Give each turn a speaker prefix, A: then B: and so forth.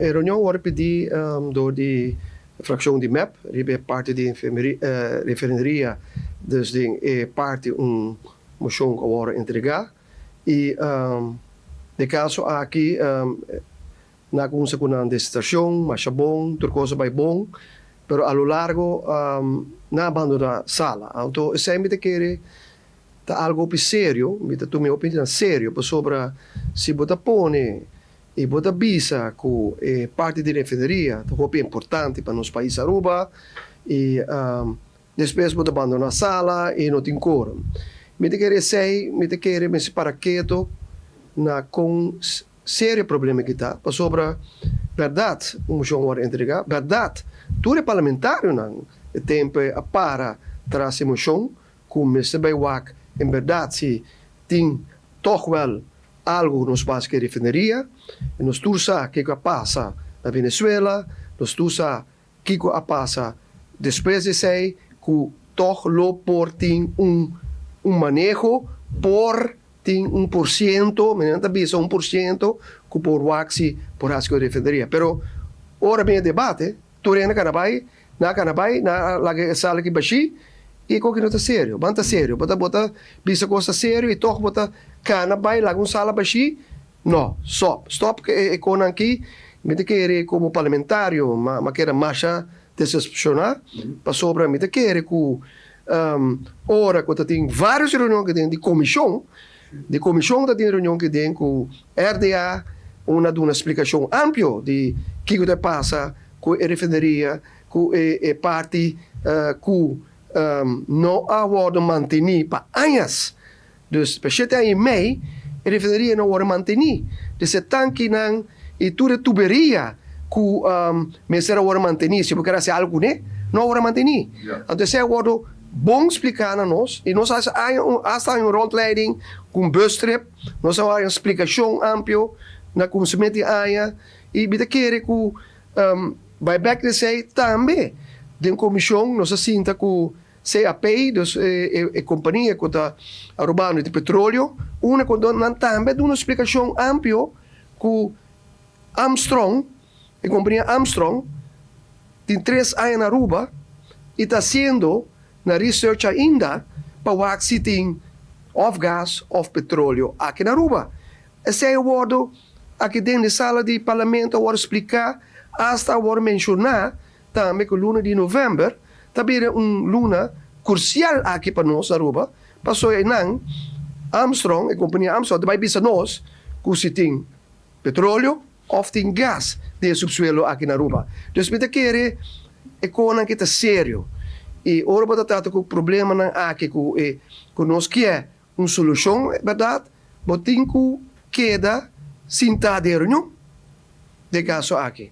A: A reunião vai pedir door de fraccion de MEP, riba parte de refineria, dus de parte moção que vai entregar. E de caso aqui na segunda estação, mas é bom, tudo coisa vai bom, pero a lo largo na abandona sala. Então, sempre quer tá algo sério, me tu minha opinião sério, sobre se bota pone e bota bisa com parte de refineria, é importante para nos países Aruba e depois bota abandona a sala e não tem quorum. Me quer sei, me quer me para quieto na com sério problema que está, sobre verdade, moção vai entregar, verdade, tu é parlamentário não, tempo para traz moção, como me se wak, em verdade se tem toch wel algo nos passa que refineria, nos tursa que passa na Venezuela, nos tursa que passa depois de sei que toch lo por tem manejo por tem 1%, mediante bisa 1% que por waxi por as que refineria. Pero ora bem debate, tu rena canabai, na la sala que baixi e qualquer não tá sério, banta sério, bota bisa coisa sério e toch bota canabai lá sala baixi. No, stop que com aqui, me te querer como parlamentário, mas queira marcha decepcionar, para sobre me te querer que ora quando tem várias reuniões que tem de comissão da reunião que tem com RDA, uma explicação ampla de que que passa com a refineria, com a parte que não há de manter para anos. Dus, para em mei, a refineria não vai manter. Desse tanque não, e tudo tuberia que me será vai manter, se porque era algo né, não vai manter. Então, se eu bom explicar a nós, e nós hasta uma rondleiding com bustrip, nós temos uma explicação ampla na consumente aia, e me querer que vai back de sei também, de comissão, nós sinta que CAP, dus a companhia que está roubando de petróleo, uma que também dá uma explicação ampla que Armstrong, a companhia Armstrong, tem 3 anos na Aruba e está sendo na research ainda para o se tem of gas, of petróleo aqui na Aruba. Esse é o word aqui dentro da sala de parlamento, eu vou explicar, hasta eu vou mencionar também que o luna de novembro também é luna crucial aqui para nós, Aruba, passou em Armstrong, a companhia Armstrong, vai bisa nós que se tem petróleo ou tem gás de subsuelo aqui na Aruba. Então, me quer é coisa que está sério. E ora para tratar com o problema aqui que nós quer uma solução, é verdade, mas tem que queda sentar de reunião de caso aqui.